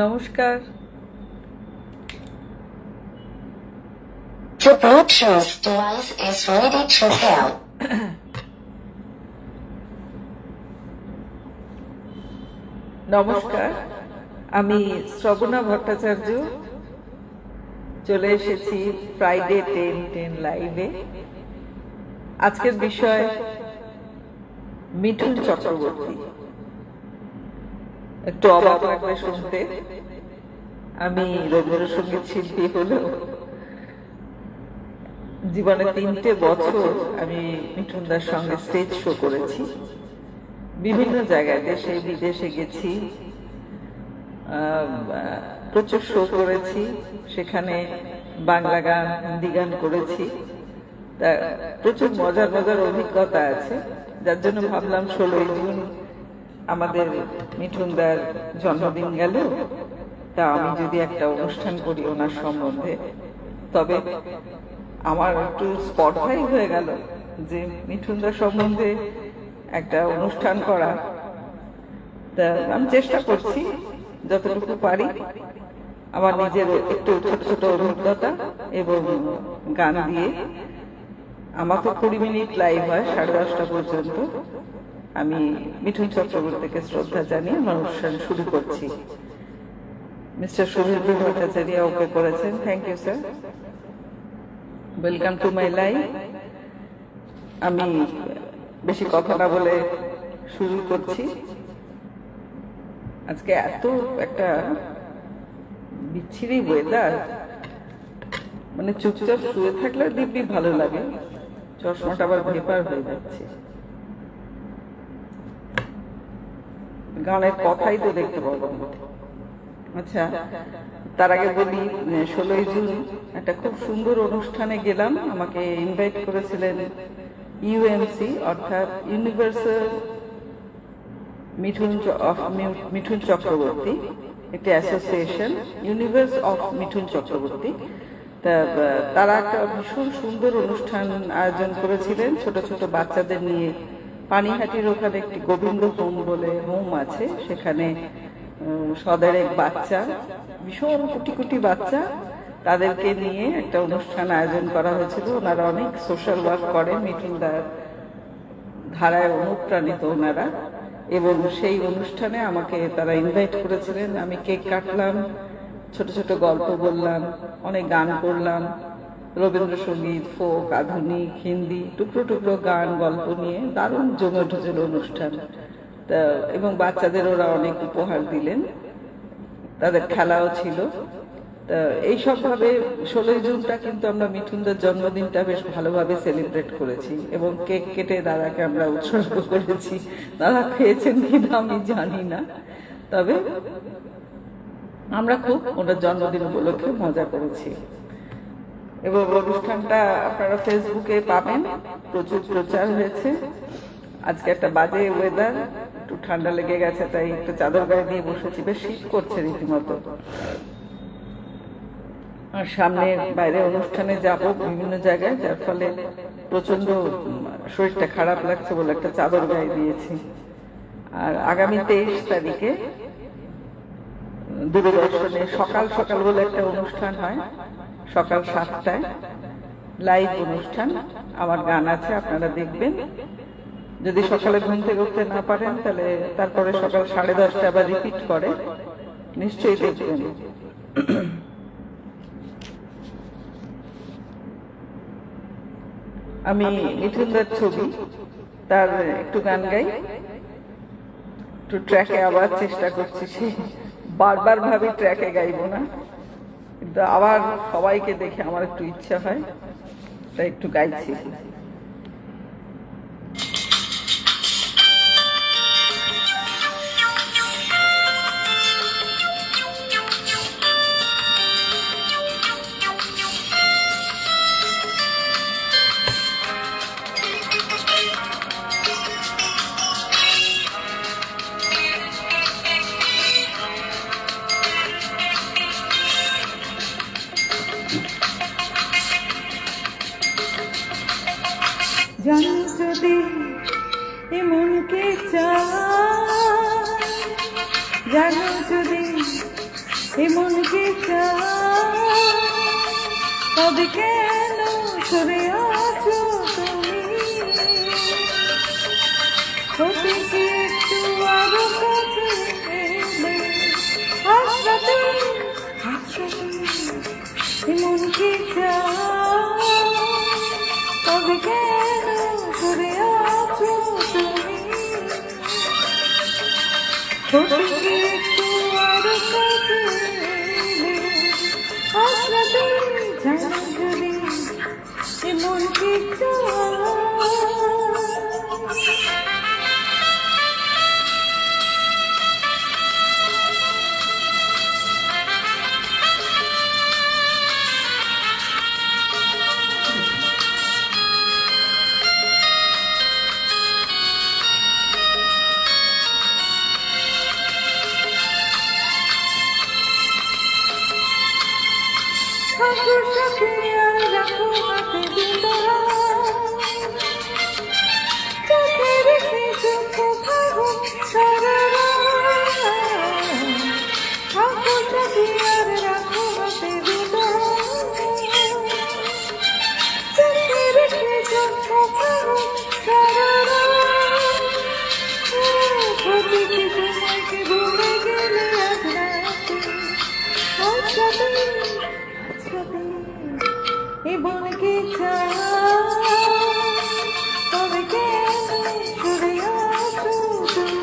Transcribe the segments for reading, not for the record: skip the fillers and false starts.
নমস্কার। The Bluetooth device is ready to pair. নমস্কার, আমি শ্রবণা ভট্টাচার্য চলে এসেছি ফ্রাইডে 10:10 লাইভে। আজকের বিষয় মিঠুন চক্রবর্তী। একটু অবাক লাগবে শুনতে, আমি রবীন্দ্রসঙ্গীত শিল্পী হলেও জীবনে 3টে বছর আমি মিঠুনদার সঙ্গে স্টেজ শো করেছি। বিভিন্ন জায়গায় দেশে বিদেশে গেছি, প্রচুর শো করেছি, সেখানে বাংলা গান হিন্দি গান করেছি। তা প্রচুর মজার মজার অভিজ্ঞতা আছে, যার জন্য ভাবলাম 16ই জুন আমাদের মিঠুনদার জন্মদিন গেল, তা আমি যদি একটা অনুষ্ঠান করি ওনার সম্বন্ধে, তবে আমার একটু স্পর্ধাই হয়ে গেল যে মিঠুনদার সম্বন্ধে একটা অনুষ্ঠান করা। তা আমি চেষ্টা করছি যতটুকু পারি, আমার নিজের একটু ছোট ছোট অভিজ্ঞতা এবং গান দিয়ে। আমার তো 20 মিনিট লাইভ হয় 10:30 পর্যন্ত। আমি মিঠুন চক্রবর্তীকে শ্রদ্ধা জানিয়ে আমার অনুষ্ঠান শুরু করছি। মিস্টার শুভেন্দু ভট্টাচার্য ওকে করেছেন, thank you sir. Welcome to my live. আমি বেশি কথা না বলে শুরু করছি। আজকে এত একটা বিচ্ছিরি ওয়েদার, মানে চুপচাপ শুয়ে থাকলে দিব্যি ভালো লাগে, চশমাটা আবার ভেপার হয়ে যাচ্ছে। গানের কথাই তো দেখতে পাবো। আচ্ছা, তার আগে বলি 16ই জুন একটা খুব সুন্দর অনুষ্ঠানে গেলাম। আমাকে ইনভাইট করেছিলেন ইউএমসি, অর্থাৎ ইউনিভার্সাল মিঠুন চক্রবর্তী, একটি association, universe of Mithun Chakraborty. তা তারা একটা ভীষণ সুন্দর অনুষ্ঠান আয়োজন করেছিলেন ছোট ছোট বাচ্চাদের নিয়ে। পানিহাটির ওখানে একটি গোবিন্দ হোম বলে হোম আছে, সেখানে 100 বাচ্চা, ভীষণ কোটি কোটি বাচ্চা, তাদেরকে নিয়ে একটা অনুষ্ঠান আয়োজন করা হয়েছিল। ওনারা অনেক সোশ্যাল ওয়ার্ক করেন, মিঠুনদার ধারায় অনুপ্রাণিত ওনারা, এবং সেই অনুষ্ঠানে আমাকে তারা ইনভাইট করেছিলেন। আমি কেক কাটলাম, ছোট ছোট গল্প বললাম, অনেক গান করলাম, রবীন্দ্রসঙ্গীত, ফোক, আধুনিক, হিন্দি, টুকরো টুকরো গান গল্প নিয়ে দারুণ জমে উঠেছিল অনুষ্ঠান। তা এবং বাচ্চাদের ওরা অনেক উপহার দিলেন, তাদের খেলাও ছিল। তা এইসব ভাবে 16ই জুনটা কিন্তু আমরা মিঠুনদার জন্মদিনটা বেশ ভালোভাবে সেলিব্রেট করেছি, এবং কেক কেটে দাদাকে আমরা উৎসর্গ করেছি। দাদা খেয়েছেন কিনা আমি জানি না, তবে আমরা খুব ওনার জন্মদিন উপলক্ষে মজা করেছি। এবং অনুষ্ঠানটা আপনারা ফেসবুকে পাবেন, প্রচুর প্রচার হয়েছে। আজকে একটা বাজে ওয়েদার, একটু ঠান্ডা লেগে গেছে, তাই একটু চাদর গায়ে দিয়ে বসেছি, বেশ শীত করছে রীতিমতো। আর সামনে বাইরে অনুষ্ঠানে যাব বিভিন্ন জায়গায়, যার ফলে প্রচন্ড শরীরটা খারাপ লাগছে বলে একটা চাদর গায়ে দিয়েছি। আর আগামী 23 তারিখে দূরদর্শনে সকাল সকাল বলে একটা অনুষ্ঠান হয়, সকাল 7টায় লাইভ অনুষ্ঠান। আমার গান আছে, আপনারা দেখবেন। যদি সকালে ঘুম থেকে উঠতে না পারেন, তাহলে তারপরে সকাল 10:30 আবার রিপিট করে, নিশ্চয়ই দেখবেন। আমি মিঠুনদার ছবি, তার একটু গান গাই, একটু ট্র্যাকে আবার চেষ্টা করছি। সে বারবার ভাবি ট্র্যাকে গাইবো না, কিন্তু আবার সবাইকে দেখে আমার একটু ইচ্ছা হয়, তাই একটু গাইছি। জানো যদি এমনকে চাই, জানো যদি এমন কি চাও, তবে কেন সরে আছো তুমি? হতে কি একটু আরো কাছে এলে, হাসতে এমন কি চাও, তবে কেন সরে আছো তুমি? হতে কি একটু আরো কাছে এলে, হাসতে জানো যদি এমন কি চাও। ঠাকুর সাথে আর রাখো হাতে দুটোরা, চোখে রেখে চোখ থাকো সারা রাত। ঠাকুর সাথে আর রাখো হাতে দুটোরা, চোখে রেখে চোখ থাকো সারা রাত। প্রতিটি সময়কে ভুলে গেলে আজ রাতে, আজ রাতে এমন কি চাও, তবে কেন সরে আছো তুমি?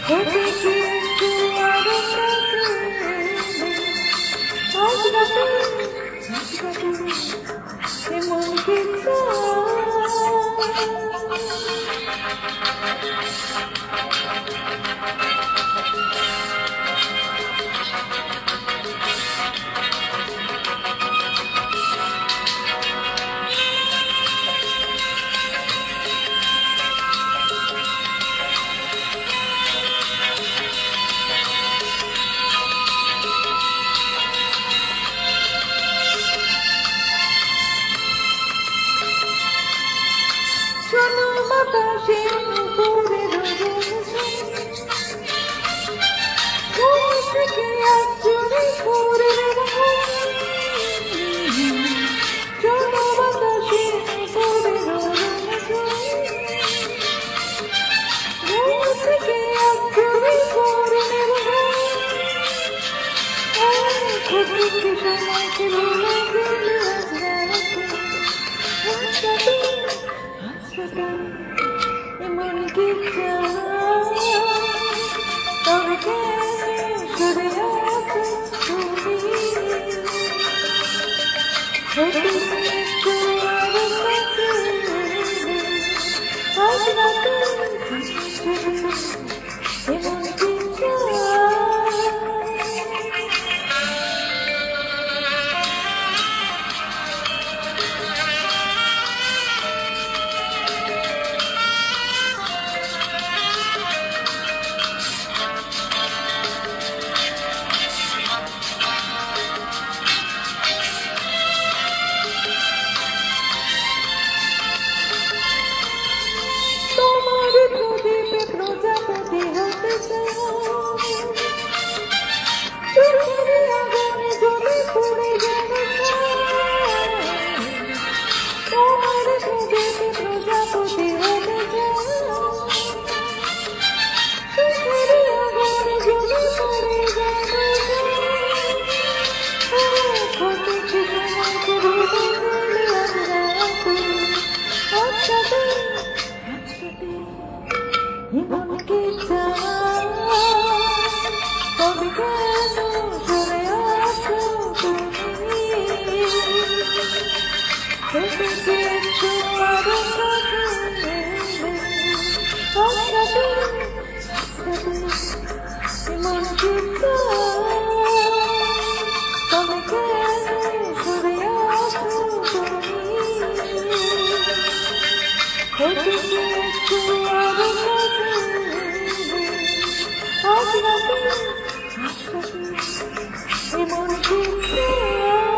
হতে কি একটু আরো কাছে এলে, আজ রাতে এমন কি চাও। শোনো বাতাসের উপরে ঘুম থেকে আজ চুরি করে রাখো। শোনো বাতাসের উপরে ঘুম থেকে আজ চুরি করে রাখো। প্রতিটি সময়কে ভুলে গেলে আজ রাতে, আজ রাতে এমন কি চাও, তবে কেন সরে আছো তুমি? হতে কি একটু আরো কাছে এলে, আজ রাতে এমন কি চাও। তোমার প্রদীপে প্রজাপতি হতে চাই, চোখের আগুনে জ্বলে পড়ে যেতে চাই। তোমার প্রদীপে প্রজাপতি হতে চাই, চোখের আগুনে জ্বলে পড়ে যেতে চাই। প্রতিটি সময়কে ভুলে গেলে আজ রাতে, আজ রাতে এমন কি চাও, তবে কেন সরে আছো তুমি? হতে কি একটু আরো কাছে এলে, আজ রাতে এমন কি চাও, তবে কেন সরে আছো তুমি? হতে কি একটু আরো কাছে এলে, আজ রাতে এমন কি চাও।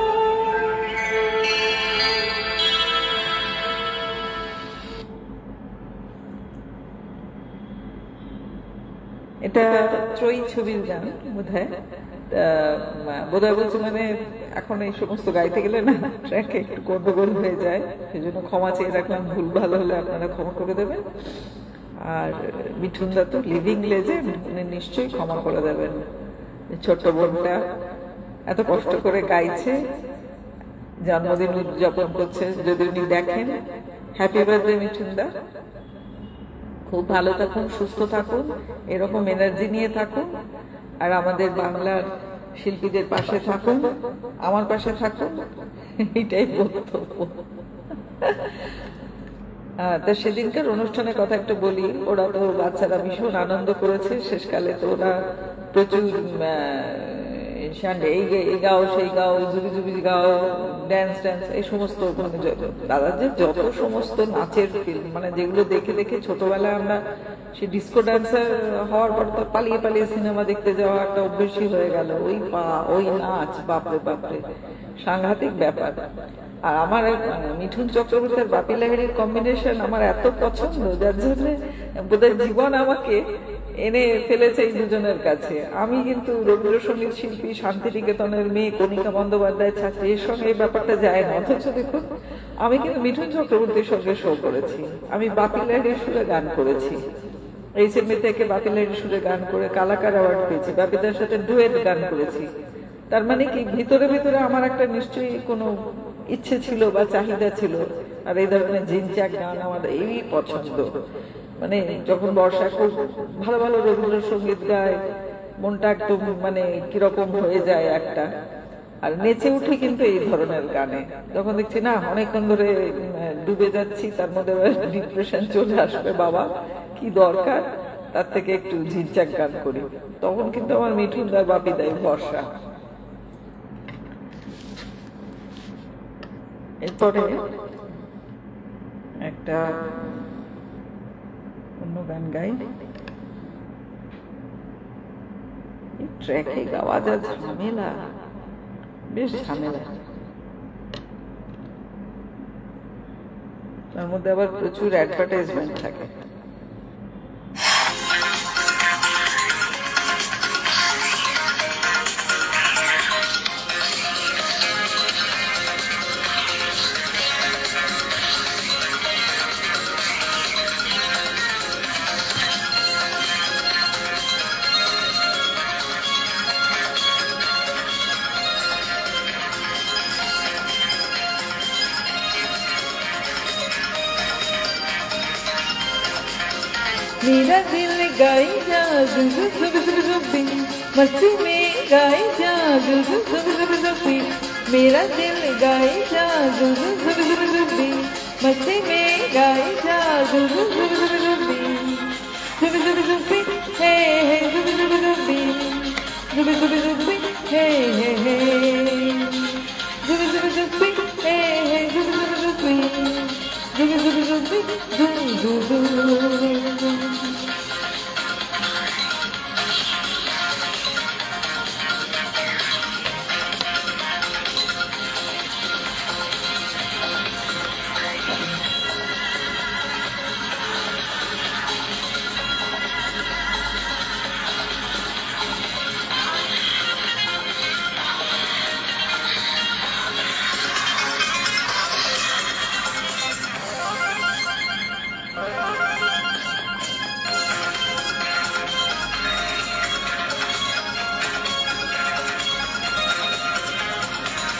এটা ত্রয়ী ছবির গান বোধহয়। বোধহয় বলছে মানে এখন এই সমস্ত গাইতে গেলে না ট্র্যাকে একটু গন্ডগোল হয়ে যায়, সেজন্য ক্ষমা চেয়ে রাখলাম, ভুল ভালো হলে আপনারা ক্ষমা করে দেবেন। আর মিঠুন দা তো লিভিং লেজেন্ড, উনি নিশ্চয়ই ক্ষমা করে দেবেন। ছোট্ট বোনটা এত কষ্ট করে গাইছে, জন্মদিন উদযাপন করছে, যদি উনি দেখেন, হ্যাপি বার্থডে মিঠুন দা। খুব ভালো থাকুন, সুস্থ থাকুন, এরকম এনার্জি নিয়ে থাকুন, আর আমাদের বাংলার শিল্পীদের পাশে থাকুন, আমার পাশে থাকুন, এটাই বক্তব্য। তা সেদিনকার অনুষ্ঠানের কথা একটু বলি। ওরা তো বাচ্চারা ভীষণ আনন্দ করেছে, শেষকালে তো ওরা প্রচুর এই গাও সেই গাও, জুবি জুবি গাও, ড্যান্স ট্যান্স, এই সমস্ত মানে দাদার যে যত সমস্ত নাচের ফিল্ম, মানে যেগুলো দেখে দেখে ছোটবেলায় আমরা সে ডিস্কো ড্যান্সার হওয়ার পর তো পালিয়ে পালিয়ে সিনেমা দেখতে যাওয়া একটা অভ্যেসই হয়ে গেল। ওই পা, ওই নাচ, বাপরে বাপরে, সাংঘাতিক ব্যাপার। আর আমার মিঠুন চক্রবর্তী আর বাপি লাহিড়ীর কম্বিনেশন আমার এত পছন্দ, যার জন্য বোধহয় জীবন আমাকে এনে ফেলেছে এই দুজনের কাছে। আমি কিন্তু রবীন্দ্রসঙ্গীত শিল্পী, শান্তিনিকেতনের মেয়ে, কণিকা বন্দ্যোপাধ্যায়ের ছাত্রী, এর সঙ্গে এই ব্যাপারটা যায় না। অথচ দেখুন, আমি কিন্তু মিঠুন চক্রবর্তীর সঙ্গে শো করেছি, আমি বাপি লাহিড়ীর সুরে গান করেছি, এই সিনেমা থেকে বাপি লাহিড়ীর সুরে গান করে কালাকার অ্যাওয়ার্ড পেয়েছি, বাপিদার সাথে ডুয়েট গান করেছি। তার মানে কি, ভিতরে ভিতরে আমার একটা নিশ্চয়ই কোনো ইচ্ছে ছিল বা চাহিদা ছিল। আর এই ধরনের ঝিনচাক গান আমার এই পছন্দ। মানে যখন বর্ষা খুব ভালো ভালো রবীন্দ্রসঙ্গীত গায়, মনটা একদম মানে কিরকম হয়ে যায় একটা, আর নেচে উঠে কিন্তু এই ধরনের গানে। যখন দেখছি না অনেকক্ষণ ধরে ডুবে যাচ্ছি, তার মধ্যে ডিপ্রেশন চলে আসবে, বাবা কি দরকার, তার থেকে একটু ঝিনচাক গান করি, তখন কিন্তু আমার মিঠুন দা, বাপি দাই ভরসা। এরপরে একটা অন্য গান গাই। ট্র্যাকে গাওয়া যা ঝামেলা, বেশ ঝামেলা, তার মধ্যে আবার প্রচুর অ্যাডভার্টাইজমেন্ট থাকে। मेरा दिल गाई जा जुब जुब जुब जुबी, मस्ती में गाई जा जुब जुब जुब जुबी, मेरा दिल गाई जा जुब जुब जुब जुबी, मस्ती में गाई जा जुब जुब जुब जुबी, जुब जुब जुबी हे हे जुब जुब जुबी, जुब जुब जुबी हे हे जुब जुब जुबी हे हे जुब जुब जुबी, जुब जुब जुबी जुब जुब।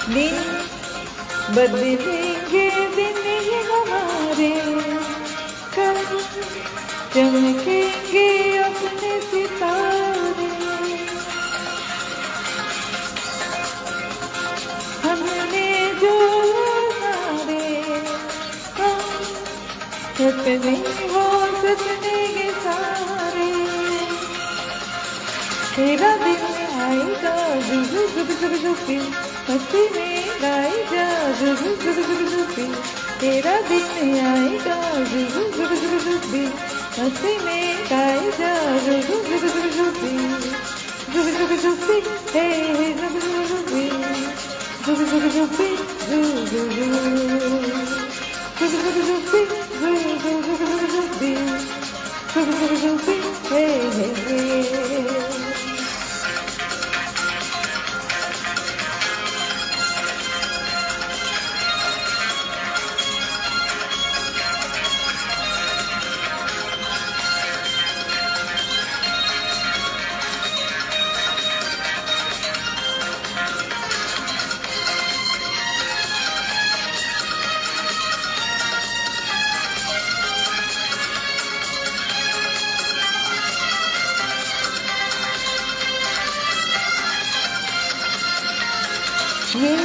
दिन बदलेंगे दिन ये हमारे, कल चमकेंगे अपने सितारे, हमने जो सारे हम सपने वो सपने के सारे, तेरा दिल आएगा जुब जुब जुब जुबी, मस्ती में गाई जा जुब जुब जुब जुबी, तेरा दिन आएगा जुब जुब जुब जुबी, मस्ती में गाई जा जुब जुब जुब जुबी, जुब जुब जुबी हे हे जुब जुब जुबी, जुब जुब जुबी जुब जुब जुब जुब जुब जुबी, जुब जुब जुब जुबी, Zubi zubi zubi, hey hey hey. ये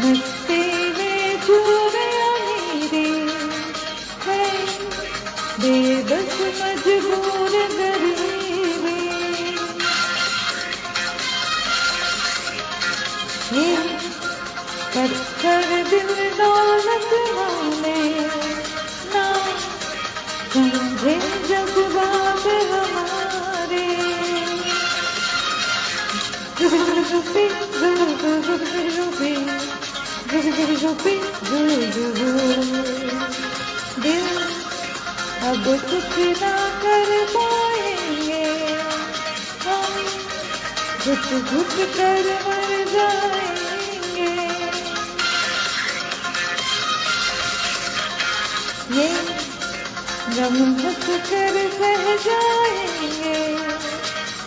मस्ती में चूर अमीरी है, बेबस मजबूर गरीबी। ये पत्थर दिल दौलत वाले ना समझे जज्बात हमारे। Zubi zubi zubi, zubi zubi zubi, zubi zubi zubi, zubi zubi। दिल अब कुछ ना कर पाएंगे, हम घुट घुट कर मर जाएंगे। ये गम हंस कर सह जाएंगे,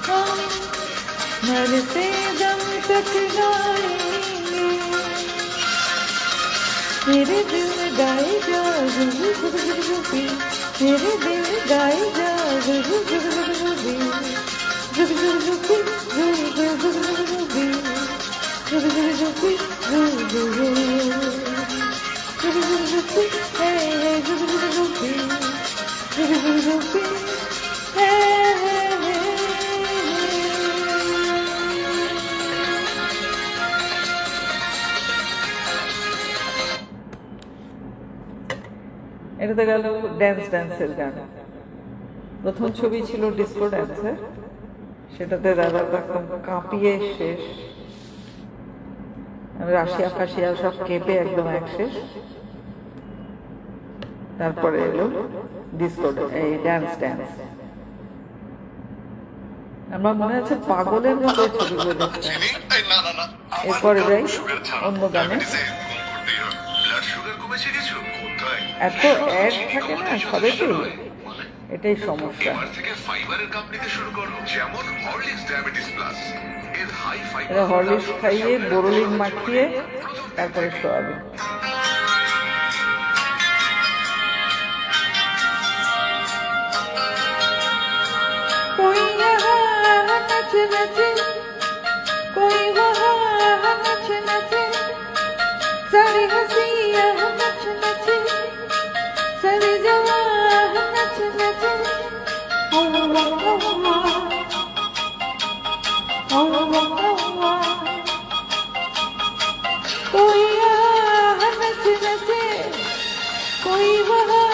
हम मरते दम तक गाएंगे। मेरे दिल गाए जा जुबी जुबी जुबी जुबी, मेरे दिल गाए जा जुबी जुबी जुबी जुबी, जुबी जुबी जुबी, जुबी जुबी जुबी, जुबी जुबी जुबी, जुबी जुबी जुबी, हे हे जुबी जुबी जुबी, जुबी जुबी जुबी, हे हे हे। এটাতে গেল ড্যান্সের গান। প্রথম ছবি ছিল ডিস্কো ড্যান্সের, সেটাতে দাদা একদম কাঁপিয়ে শেষ, রাশিয়া ফাশিয়া সব কেঁপে একদম এক শেষ। তারপরে এলো ডিস্কো এই ড্যান্স। আমার মনে আছে পাগলের মতো ছবিগুলো দেখতাম। এরপরে যাই অন্য গানে। এত অ্যাড থাকে না সবেতেই, এটাই সমস্যা। এরা হরলিক্স খাইয়ে বোরোলিন মাখিয়ে তারপরে শোয়াবে। कोई यहाँ नच नचे, कोई वहाँ नच नचे, सारी हंसियाँ नच नचे, सारी जवान नच नचे। कोई यहाँ नच नचे, कोई वहाँ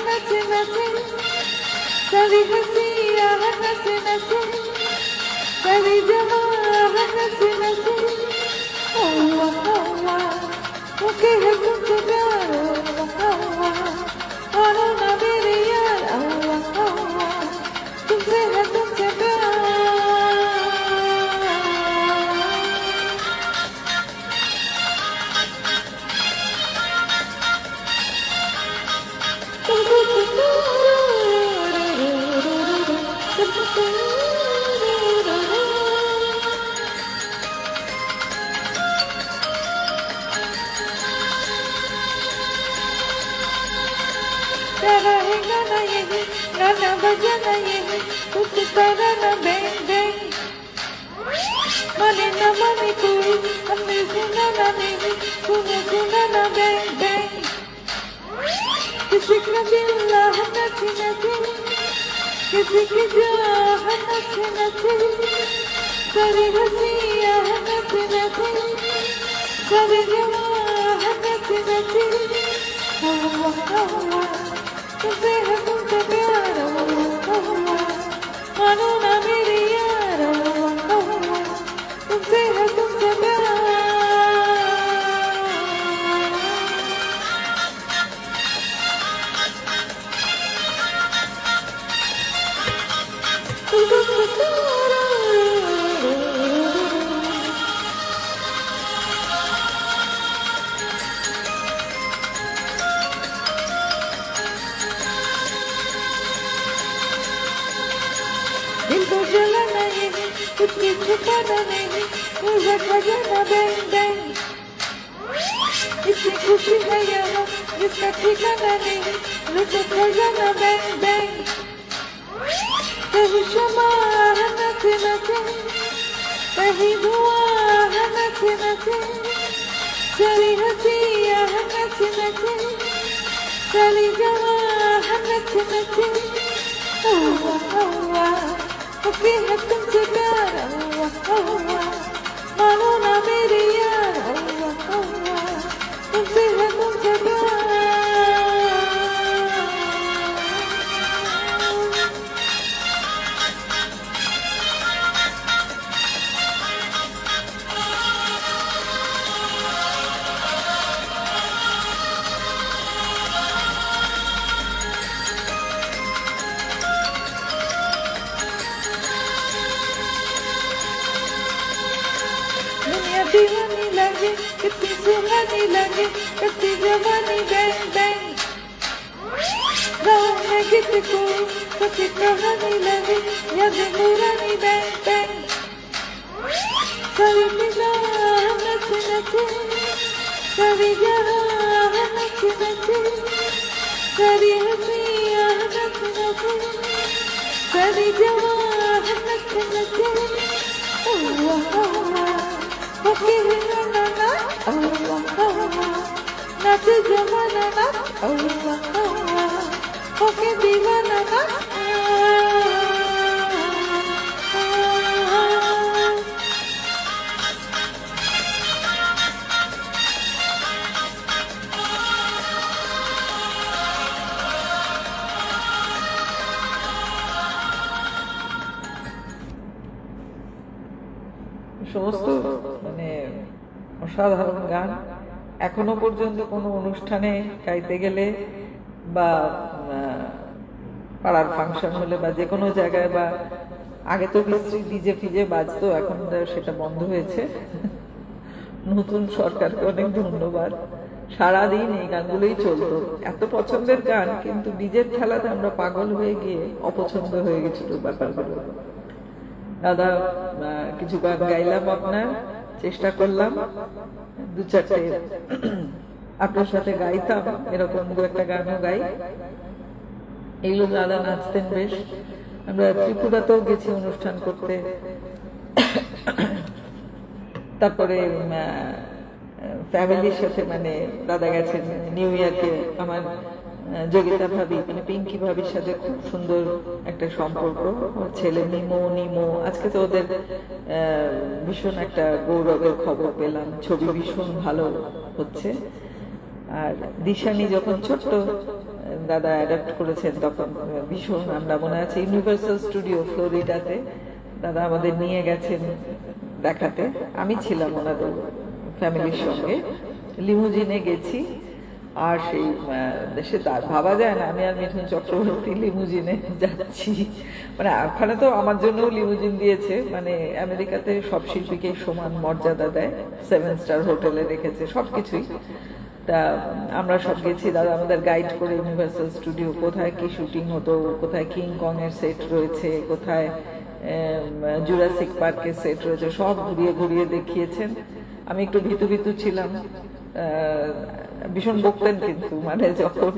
नच नचे, सारी हंसियाँ नच नचे, सारी जवान नच नचे। ओके है तुमसे प्यार, मानो ना मेरे यार, तुमसे है तुमसे प्यार। गाना ये है, गाना बजाना ये है, कुछ करना बैंग बैंग। माने ना माने कोई, हमने सुना ना नहीं, सुना ना बैंग बैंग। किसी का दिल नच नचे, किसी की जान नच नचे, सारी हंसियाँ नच नचे, सारी जवान नच नचे। तुमसे है तुमसे प्यार, मानो ना मेरे यार, तुमसे है तुमसे प्यार। दिल को जलाना ये कुछ भी छुपाना नहीं, पूरा खजाना बैंग बैंग। इतनी खुशी है यहाँ जिसका ठिकाना नहीं, लुटो खजाना बैंग बैंग। कहीं शमा है नाचे नाचे, कहीं धुआं है नाचे नाचे, चली हंसियाँ है नाचे नाचे, चली जवां है नाचे नाचे। ओके है तुमसे प्यार, मानो ना मेरे यार, तुमसे है तुमसे प्यार। दुनिया दीवानी लगे, कितनी सुहानी लगे, कितनी जवानी बैंग बैंग। गाँव में गीत को सच्ची कहानी लगे, यादें पुरानी बैंग बैंग। सारी फिजा नचे नचे, सारी जहाँ नचे नचे, सारी हंसियाँ नचे नचे, सारी जहाँ नचे नचे। ओके है ना ना, नाचे जमाना ना, ओके दीवाना ना। সমস্ত মানে অসাধারণ গান এখনো পর্যন্ত কোনো অনুষ্ঠানে গাইতে গেলে বা পাড়ার ফাংশন হলে বা যে কোনো জায়গায়, বা আগে তো বিশ্রী ডিজে ফিজে বাজতো, এখন সেটা বন্ধ হয়েছে। নতুন সরকারকে অনেক ধন্যবাদ, সারাদিন এই গানগুলোই চলতো, এত পছন্দের গান, কিন্তু ডিজের খেলাতে আমরা পাগল হয়ে গিয়ে অপছন্দ হয়ে গেছিল ব্যাপারগুলো। দাদা কিছু গান গাইলাম, আপনার চেষ্টা করলাম দু চারটে আপনার সাথে গাইতাম, এরকম দু একটা গানও গাই। এগুলো দাদা নাচতেন বেশ। আমরা ত্রিপুরাতেও গেছি অনুষ্ঠান করতে, তারপরে ফ্যামিলির সাথে, মানে দাদা গেছেন নিউ ইয়র্কে, আমার যোগিতা ভাবি মানে পিঙ্কি ভাবির সাথে খুব সুন্দর একটা সম্পর্ক। ওর ছেলে নিমো, আজকে তো ওদের ভীষণ একটা গৌরবের খবর পেলাম, ছবি ভীষণ ভালো হচ্ছে। আর দিশানি যখন ছোট্ট দাদা অ্যাডাপ্ট করেছেন, তখন ভীষণ, আমরা মনে আছে ইউনিভার্সাল স্টুডিও ফ্লোরিডাতে দাদা আমাদের নিয়ে গেছেন দেখাতে, আমি ছিলাম ওনাদের ফ্যামিলির সঙ্গে, লিমুজিনে গেছি। আর সেই দেশে তার ভাবা যায় না আমি আর মিঠুন চক্রবর্তী লিমুজিনে যাচ্ছি, মানে ওখানে তো আমার জন্য লিমুজিন দিয়েছে, মানে আমেরিকাতে সব শিল্পীকে সমান মর্যাদা দেয়, 7 স্টার হোটেলে রেখেছে সবকিছুই। তা আমরা সব গেছি, দাদা আমাদের গাইড করে ইউনিভার্সাল স্টুডিও কোথায় কি শুটিং হতো, কোথায় কিং কং এর সেট রয়েছে, কোথায় জুরাসিক পার্কের সেট রয়েছে, সব ঘুরিয়ে ঘুরিয়ে দেখিয়েছেন। আমি একটু ভীতু ছিলাম, ভীষণ বকতেন কিন্তু, মানে যখন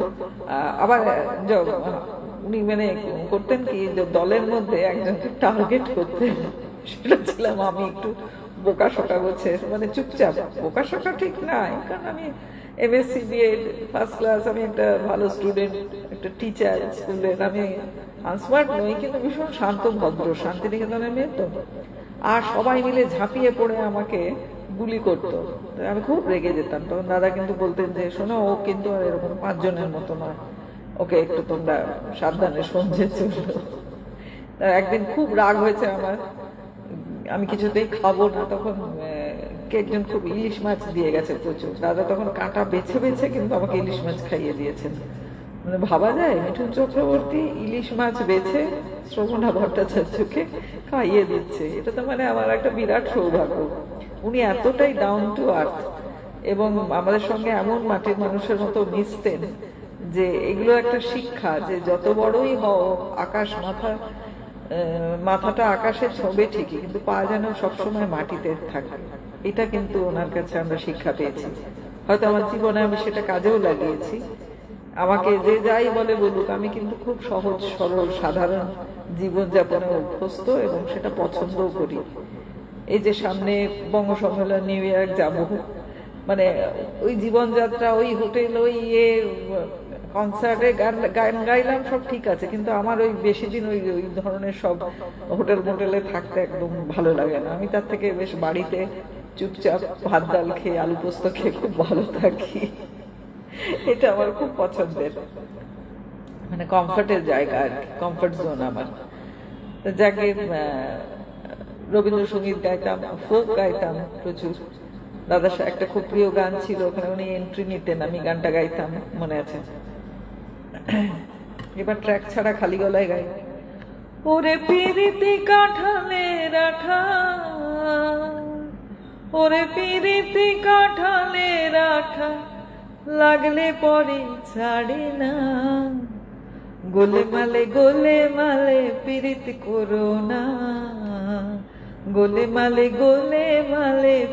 আবার উনি মানে করতেন কি, দলের মধ্যে একজনকে টার্গেট করতেন, সেটা ছিলাম আমি, একটু বোকাশোকা গোছের, মানে চুপচাপ, বোকাশোকা ঠিক নাই, কারণ আমি এমএসসি দিয়ে ফার্স্ট ক্লাস, আমি একটা ভালো স্টুডেন্ট, একটা টিচার স্কুলের, আমি আনস্মার্ট নই, কিন্তু ভীষণ শান্ত ভদ্র, শান্তিনিকেতনের মেয়ে তো। আর সবাই মিলে ঝাঁপিয়ে পড়ে আমাকে গুলি করতো, আমি খুব রেগে যেতাম। তখন দাদা কিন্তু বলতেন যে শোনো, ও কিন্তু আর এরকম 5 জনের মতো নয়, ওকে একটু তোমরা সাবধানে সমঝে চললো। একদিন খুব রাগ হয়েছে আমার, আমি কিছুতেই খাবো না, তখন কে একজন খুব ইলিশ মাছ দিয়ে গেছে প্রচুর, দাদা তখন কাঁটা বেছে বেছে কিন্তু আমাকে ইলিশ মাছ খাইয়ে দিয়েছেন। মানে ভাবা যায় মিঠুন চক্রবর্তী ইলিশ মাছ বেছে শ্রবণা ভট্টাচার্যকে খাইয়ে দিচ্ছে, এটা তো মানে আমার একটা বিরাট সৌভাগ্য। উনি এতটাই ডাউন টু আর্থ এবং আমাদের সঙ্গে এমন মাটির মানুষের মতো মিশতেন যে এগুলো একটা শিক্ষা যে যত বড়ই হও আকাশ মাথাটা আকাশে ছোঁবে ঠিকই, কিন্তু পা যেন সবসময় মাটিতে থাকে। এটা কিন্তু ওনার কাছে আমরা শিক্ষা পেয়েছি। হয়তো আমার জীবনে আমি সেটা কাজেও লাগিয়েছি। আমাকে যে যাই বলে বলুক, আমি কিন্তু খুব সহজ সরল সাধারণ জীবনযাপনে অভ্যস্ত এবং সেটা পছন্দও করি। এই যে সামনে বঙ্গ সম্মেলন নিউ ইয়র্ক যাব, মানে ওই জীবনযাত্রা, ওই হোটেল, ওই কনসার্টে গান গাইলাম, সব ঠিক আছে, কিন্তু আমার ওই বেশি দিন ওই ওই ধরনের সব হোটেল মোটেলে থাকতে একদম ভালো লাগে না। আমি তার থেকে বেশ বাড়িতে চুপচাপ ভাত ডাল খেয়ে আলু পোস্ত খেয়ে খুব ভালো থাকি। এটা আমার খুব পছন্দের, মানে কমফর্টের জায়গা আর কি, কমফর্ট জোন আমার। যাকে রবীন্দ্রসঙ্গীত গাইতাম, ফোক গাইতাম প্রচুর। দাদার একটা খুব প্রিয় গান ছিল, ওখানে উনি এন্ট্রি নিতেন, আমি গানটা গাইতাম, মনে আছে। এবার ট্র্যাক ছাড়া খালি গলায় গাই। ওরে পিরিতি কাঁঠালের আঠা, ওরে পিরিতি কাঁঠালের আঠা, লাগলে পরে ছাড়ে না, গোলে মালে পিরিত করো না, গোলে মালে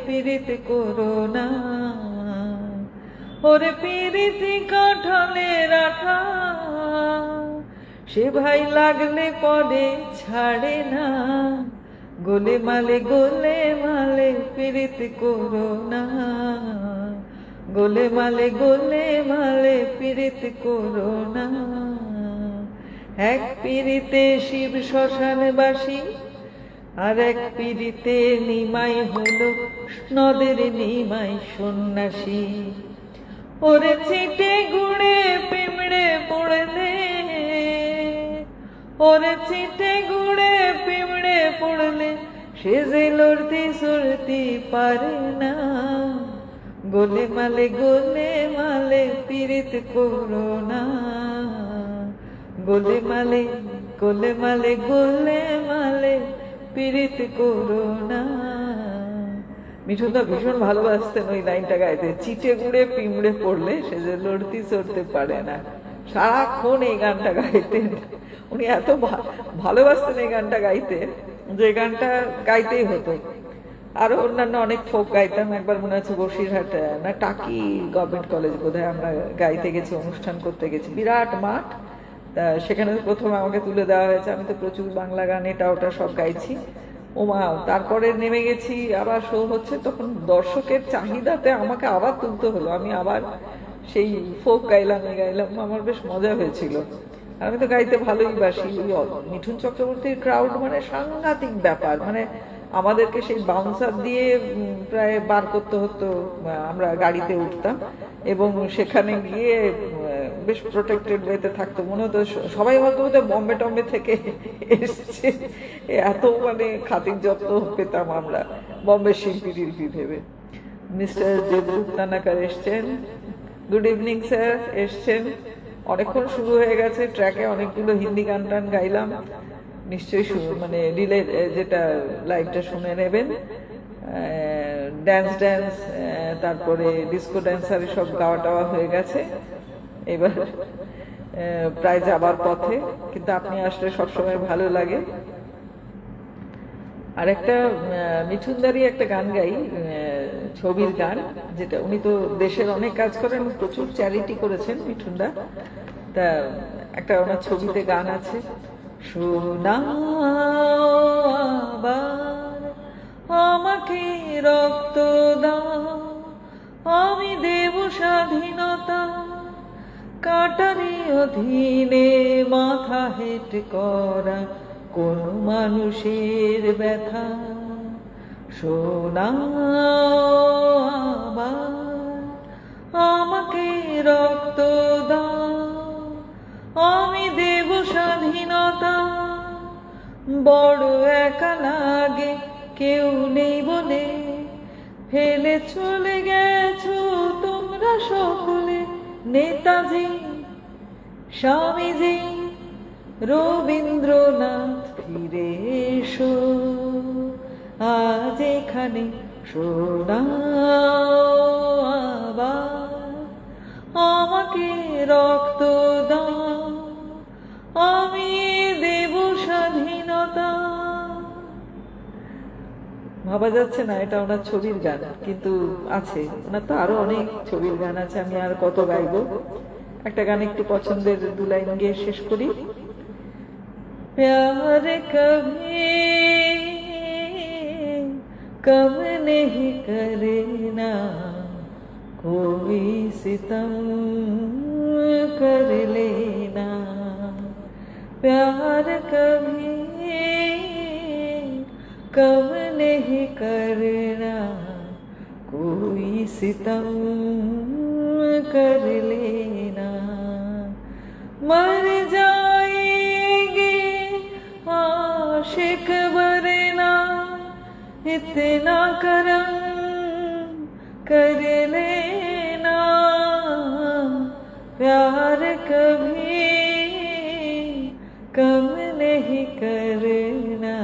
পিরিত করো না। ওরে পিরিতি কাঁঠালের আঠা, সে ভাই লাগলে পরে ছাড়ে না, গোলে মালে পিরিত করো না, গোলে মালে পিরিত করো না। এক পিরিতে শিব শ্মশানবাসী, আর এক পিরিতে নিমাই হলো নদের নিমাই সন্ন্যাসী। ওরে চিটে গুড়ে পিমড়ে পড়লে, ওরে চিটে গুড়ে পিমড়ে পড়লে, সে যে লড়তে সরতে পারে না, গোলে মালে পিরিত করো না, গোলে মালে পিরিত করো না। মিঠুনদা ভীষণ ভালোবাসতেন ওই লাইনটা গাইতে, চিটে গুড়ে পিমড়ে পড়লে সে যে লড়তি চড়তে পারে না। সারাক্ষণ এই গানটা গাইতেন উনি, এত ভালোবাসতেন এই গানটা গাইতে যে গানটা গাইতেই হতো। আরো অন্যান্য অনেক ফোক গাইতাম। একবার মনে আছে বসিরহাট না টাকি গভর্নমেন্ট কলেজ বোধহয় আমরা গাইতে গেছি, অনুষ্ঠান করতে গেছি, বিরাট মাঠ, তা সেখানে প্রথম আমাকে তুলে দেওয়া হয়েছে। আমি তো প্রচুর বাংলা গান এটা ওটা সব গাইছি, ওমা। তারপরে নেমে গেছি, আবার শো হচ্ছে, তখন দর্শকের চাহিদাতে আমাকে আবার তুলতে হলো, আমি আবার সেই ফোক গাইলাম, আমার বেশ মজা হয়েছিল। আমি তো গাইতে ভালোই বাসি। মিঠুন চক্রবর্তীর ক্রাউড মানে সাংঘাতিক ব্যাপার, মানে আমাদেরকে সেই বাউন্সার দিয়ে প্রায় বার করতে হতো। আমরা গাড়িতে উঠতাম এবং সেখানে গিয়ে বেশ প্রোটেক্টেড ওয়েতে থাকতো, মনে হতো সবাই হয়তো বম্বে টম্বে থেকে এসছে, এত মানে খাতির যত্ন পেতাম আমরা বম্বে শিল্পী টিল্পি ভেবে। মিস্টার দেবদূত নানাকার এসছেন, গুড ইভিনিং স্যার, এসছেন। অনেকক্ষণ শুরু হয়ে গেছে, ট্র্যাকে অনেকগুলো হিন্দি গান টান গাইলাম, নিশ্চয়ই মানে রিলে যেটা লাইভটা শুনে নেবেন। ড্যান্স তারপরে ডিস্কো ড্যান্সার সব গাওয়া টাওয়া হয়ে গেছে, এবার প্রায় যাবার পথে, কিন্তু আপনি আসলে সবসময় ভালো লাগে। আর একটা মিঠুনদারই একটা গান গাই, ছবির গান, যেটা উনি তো দেশের অনেক কাজ করেন, প্রচুর চ্যারিটি করেছেন মিঠুনদা। তা একটা ওনার ছবিতে গান আছে, শোনাও আবার আমাকে রক্ত দাও, আমি দেব স্বাধীনতা, কাটারি অধীনে মাথা হেট করা কোন মানুষের ব্যথা, শোনাও আবার আমাকে রক্ত দাও, আমি দেব স্বাধীনতা, বড় একা লাগে কেউ নেই বলে, ফেলে চলে গেছো তোমরা সকলে, নেতাজি স্বামীজি রবীন্দ্রনাথ ফিরে এসো, আজ এখানে শোনাও আবার, আমাকে রক্ত দাও, আমি দেব স্বাধীনতা। ভাবা যাচ্ছে না এটা ওনার ছবির গান, কিন্তু আছে ওনার তো আরো অনেক ছবির গান আছে, আমি আর কত গাইবো। একটা গান একটু পছন্দের দু লাইন গিয়ে শেষ করি। प्यार कभी कम नहीं करना, कोई सितम कर लेना, प्यार कभी कम नहीं करना, कोई सितम कर लेना, मर जाएंगे आशिक वरना, इतना करम कर लेना, प्यार कभी कम नहीं करना,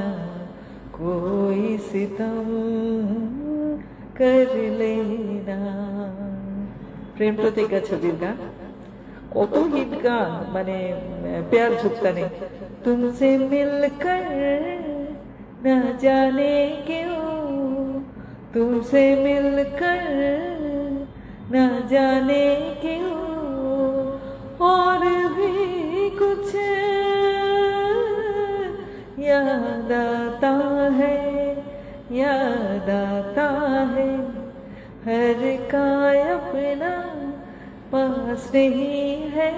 कोई सितम कर लेना। প্রেম প্রতিজ্ঞা ছবির গান, কত হিট গান, মানে প্যার ঝুঁকতা নেই। तुमसे मिलकर न जाने क्यों, तुमसे मिलकर न जाने क्यों, और भी कुछ याद आता है, याद आता है, हर का अपना पास नहीं है,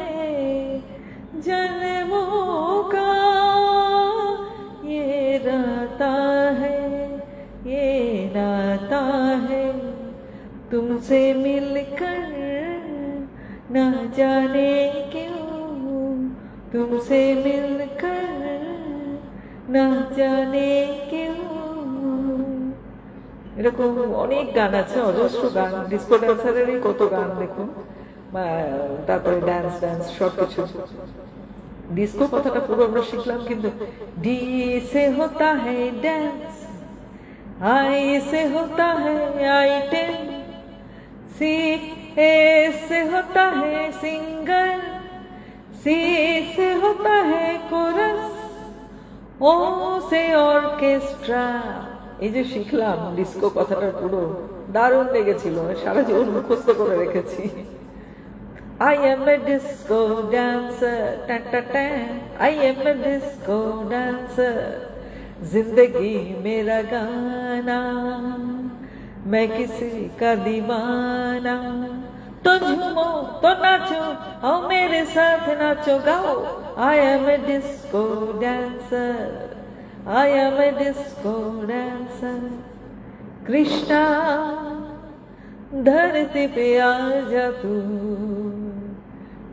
जन्मों का ये नाता है, ये नाता है, तुमसे मिलकर न जाने क्यों, तुमसे मिलकर न जाने क्यों। এরকম অনেক গান আছে, অজস্র গান, ডিস্কো ড্যান্সারেরই কত গান দেখুন, তারপরে ডান্স ডান্স সবকিছু। ডিস্কো কথাটা পুরো আমরা শিখলাম, কিন্তু ডি সে होता है ডান্স, आई से होता है आइटम, सी ए से होता है सिंगर, सी से होता है कोरस, ও সে অর্কেস্ট্রা। এই যে শিখলাম ডিস্কো কথাটা পুরো দারুণ লেগেছিল, সারা জীবন মুখস্থ করে রেখেছি। I am a disco dancer, ta ta ta, I am a disco dancer, जिंदगी मेरा गाना, मैं किसी का दीवाना, तो झूमो तो नाचो और मेरे साथ नाचो गाओ, I am a disco dancer, I am a disco dancer, Krishna धरती पे आ जा तू,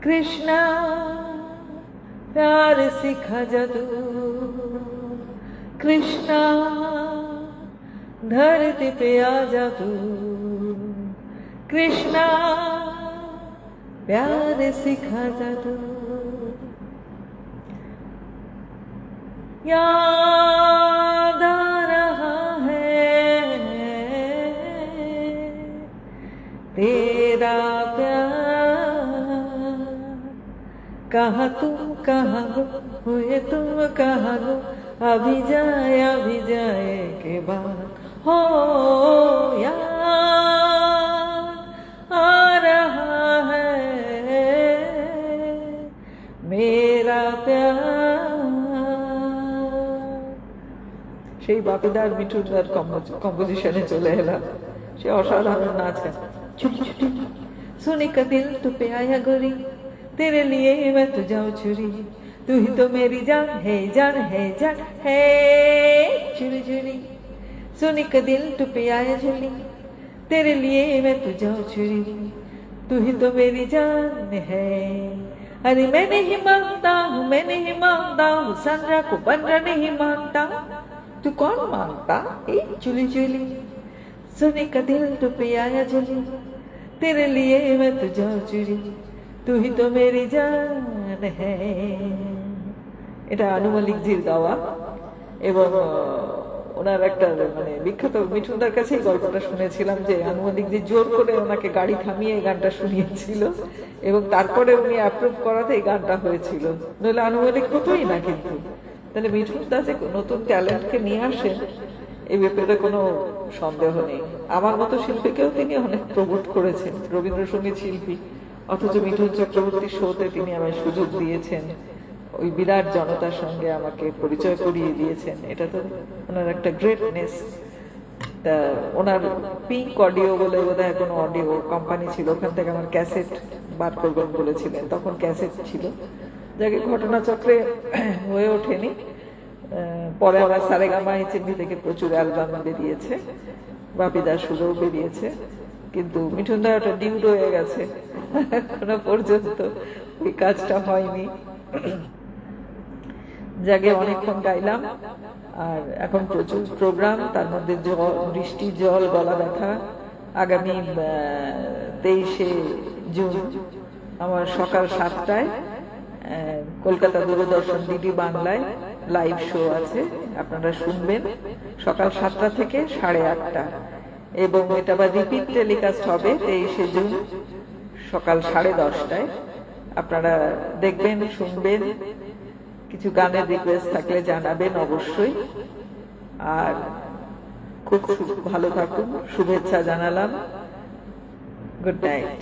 कृष्णा प्यार सिखा जा तू, कृष्णा धरती पे आ जा तू, कृष्णा प्यार सिखा जा तू। याद आ रहा है तेरा प्यार, कहाँ तुम कहाँ हुए तुम कहाँ गो, अभी जाए के बाद हो, याद आ रहा है मेरा प्यार। সেই বাপিদার মিঠুনদার কম্পোজিশনে চলে এলাম, সে অসাধারণ নাচ গান। ছুটি ছুটি सोने का दिल तू पे आया गोरी, तेरे लिए मैं तो जाऊं छुरी, तू ही तो मेरी जान है जान है जान है, छुरी छुरी सोने का दिल तू पे आया झुली, तेरे लिए मैं तो जाऊं छुरी, तू ही तो मेरी जान है। अरे मैं नहीं मानता हूँ, मैं नहीं मानता हूँ, संजरा को बनरा नहीं मानता, तू कौन मानता ए चुली चुली, सोने का दिल तू पे आया झुली, तेरे लिए मैं तो जाऊं चुरी, তুই তো মেরি জান হ্যাঁ। এটা আনু মালিকজির গাওয়া এবং ওনার একটা মানে বিখ্যাত মিঠুনদার কাছে এই গল্পটা শুনেছিলাম যে আনু মালিকজি জোর করে ওনাকে গাড়ি থামিয়ে এই গানটা শুনিয়েছিল এবং তারপরে উনি অ্যাপ্রুভ করাতে এই গানটা হয়েছিল, নইলে আনু মালিক হতোই না। কিন্তু তাহলে মিঠুনদা যে নতুন ট্যালেন্টকে নিয়ে আসেন এই ব্যাপারে কোনো সন্দেহ নেই। আমার মতো শিল্পীকেও তিনি অনেক প্রমোট করেছেন, রবীন্দ্রসঙ্গীত শিল্পী, অথচ মিঠুন চক্রবর্তীর শোতে তিনি আমায় সুযোগ দিয়েছেন, ওই বিরাট জনতার সঙ্গে আমাকে পরিচয় করিয়ে দিয়েছেন। এটা তো ওনার একটা গ্রেটনেস। তা ওনার পিঙ্ক অডিও বলে বোধহয় কোনো অডিও কোম্পানি ছিল, ওখান থেকে আমার ক্যাসেট বার করবেন বলেছিলেন, তখন ক্যাসেট ছিল, যাকে ঘটনাচক্রে হয়ে ওঠেনি। পরে আবার সারেগামা হিচিন্দি থেকে প্রচুর অ্যালবাম বেরিয়েছে, বাপিদার সুরেও বেরিয়েছে, কিন্তু মিঠুনদা ওটা ডিউ রয়ে গেছে, এখনো পর্যন্ত ওই কাজটা হয়নি। জাগে অনেকক্ষণ গাইলাম, আর এখন প্রচুর প্রোগ্রাম, তার মধ্যে বৃষ্টি, জল, গলা ব্যথা। আগামী 23শে জুন আমার সকাল 7টায় কলকাতা দূরদর্শন ডিডি বাংলায় লাইভ শো আছে, আপনারা শুনবেন সকাল 7টা থেকে 8:30, এবং এটা আবার রিপিট টেলিকাস্ট হবে 23শে জুন সকাল 10:30টায়। আপনারা দেখবেন, শুনবেন, কিছু গানের রিকোয়েস্ট থাকলে জানাবেন অবশ্যই। আর খুব ভালো থাকুন, শুভেচ্ছা জানালাম। Good night.